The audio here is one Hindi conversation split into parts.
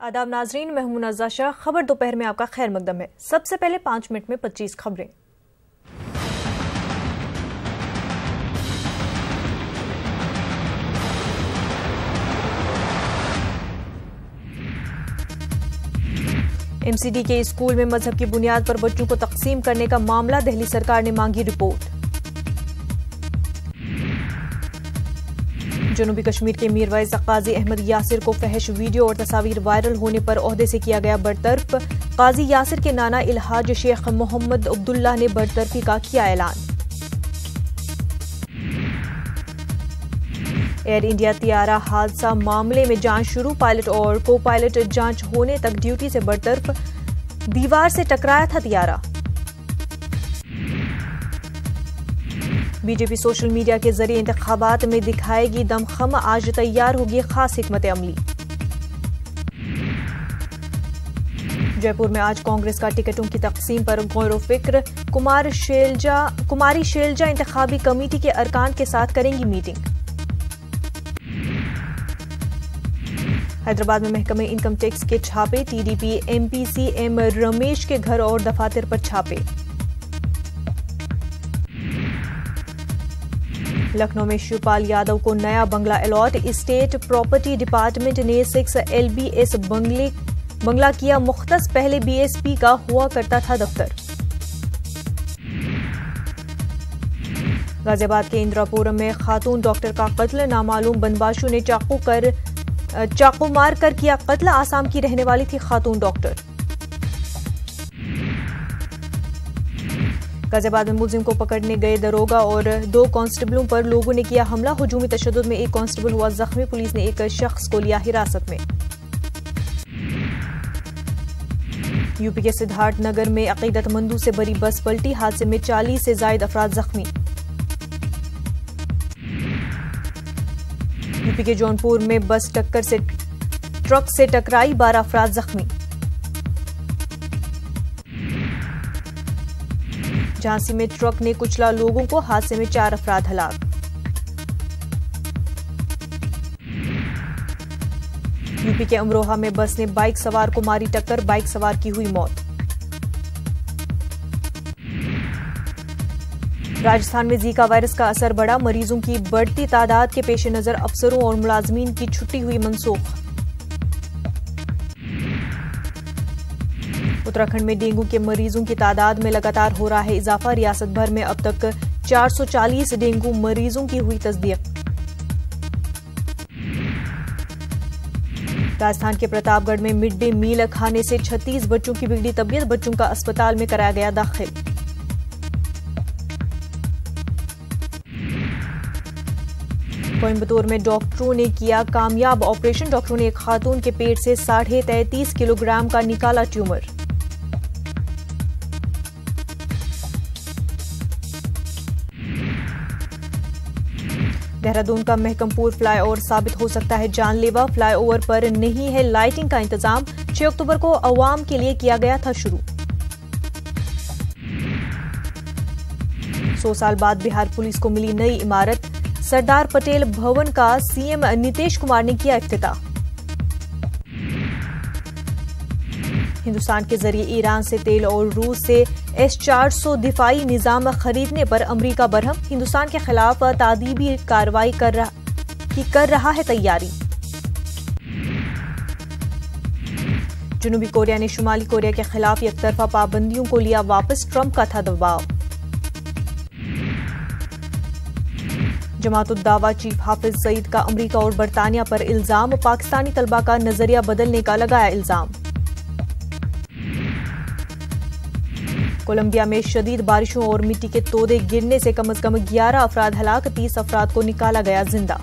आदाब नाजरीन, मैं हूं मुनज़्ज़ा शाह। खबर दोपहर में आपका खैर मकदम है। सबसे पहले 5 मिनट में 25 खबरें। MCD के स्कूल में मजहब की बुनियाद पर बच्चों को तकसीम करने का मामला, दिल्ली सरकार ने मांगी रिपोर्ट। जनूबी कश्मीर के मीरवाइज काजी अहमद यासिर को फहश वीडियो और तस्वीर वायरल होने पर ओहदे से किया गया बरतरफ। काजी यासिर के नाना इल्हाज शेख मोहम्मद अब्दुल्ला ने बरतरफी का किया ऐलान। एयर इंडिया तियारा हादसा मामले में जांच शुरू, पायलट और को पायलट जांच होने तक ड्यूटी से बरतरफ। दीवार से टकराया था तियारा। बीजेपी सोशल मीडिया के जरिए इंतखाबात में दिखाएगी दमखम, आज तैयार होगी खास हिकमत अमली। जयपुर में आज कांग्रेस का टिकटों की तकसीम पर गौर फिक्र, कुमारी शैलजा इंतखाबी कमेटी के अरकान के साथ करेंगी मीटिंग। हैदराबाद में महकमे इनकम टैक्स के छापे, TDP MP CM रमेश के घर और दफातर पर छापे। लखनऊ में शिवपाल यादव को नया बंगला अलॉट, स्टेट प्रॉपर्टी डिपार्टमेंट ने 6 LBS बंगला किया मुख्तस, पहले BSP का हुआ करता था दफ्तर। गाजियाबाद के इंदिरापुरम में खातून डॉक्टर का कत्ल, नामालूम बदमाशों ने चाकू मार कर किया कत्ल, आसाम की रहने वाली थी खातून डॉक्टर। गाजियाबाद में मुलजिम को पकड़ने गए दरोगा और 2 कांस्टेबलों पर लोगों ने किया हमला, हुजूमी तशद्दुद में 1 कांस्टेबल हुआ जख्मी, पुलिस ने 1 शख्स को लिया हिरासत में। यूपी के सिद्धार्थनगर में अकीदतमंदों से भरी बस पलटी, हादसे में 40 से ज्यादा अफराद जख्मी। यूपी के जौनपुर में बस ट्रक से टकराई, 12 अफराद जख्मी। झांसी में ट्रक ने कुचला लोगों को, हादसे में 4 अफराद हलाक। यूपी के अमरोहा में बस ने बाइक सवार को मारी टक्कर, बाइक सवार की हुई मौत। राजस्थान में जीका वायरस का असर बढ़ा, मरीजों की बढ़ती तादाद के पेश नजर अफसरों और मुलाजमीन की छुट्टी हुई मनसूख। उत्तराखंड में डेंगू के मरीजों की तादाद में लगातार हो रहा है इजाफा, रियासत भर में अब तक 440 डेंगू मरीजों की हुई तस्दीक। राजस्थान के प्रतापगढ़ में मिड डे मील खाने से 36 बच्चों की बिगड़ी तबीयत, बच्चों का अस्पताल में कराया गया दाखिल। कोयम्बतूर में डॉक्टरों ने किया कामयाब ऑपरेशन, डॉक्टरों ने एक खातून के पेट से 33.5 किलोग्राम का निकाला ट्यूमर। देहरादून का महकमपुर फ्लाईओवर साबित हो सकता है जानलेवा, फ्लाईओवर पर नहीं है लाइटिंग का इंतजाम, 6 अक्टूबर को अवाम के लिए किया गया था शुरू। 100 साल बाद बिहार पुलिस को मिली नई इमारत, सरदार पटेल भवन का CM नीतीश कुमार ने किया इफ्तिताह। हिंदुस्तान के जरिए ईरान से तेल और रूस से S-400 दिफाई निजाम खरीदने पर अमेरिका बरहम, हिंदुस्तान के खिलाफ तादीबी कार्रवाई कर रहा है तैयारी। जनूबी कोरिया ने शुमाली कोरिया के खिलाफ एकतरफा पाबंदियों को लिया वापस, ट्रंप का था दबाव। जमात-उद-दावा चीफ हाफिज सईद का अमेरिका और बरतानिया पर इल्जाम, पाकिस्तानी तलबा का नजरिया बदलने का लगाया इल्जाम। कोलंबिया में शदीद बारिशों और मिट्टी के तोदे गिरने से कम से कम 11 अफराद हलाक, 30 अफराद को निकाला गया जिंदा।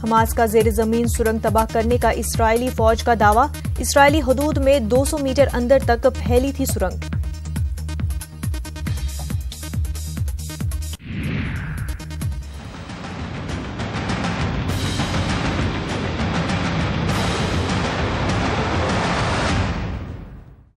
हमास का जेर जमीन सुरंग तबाह करने का इस्राएली फौज का दावा, इस्राएली हदूद में 200 मीटर अंदर तक फैली थी सुरंग।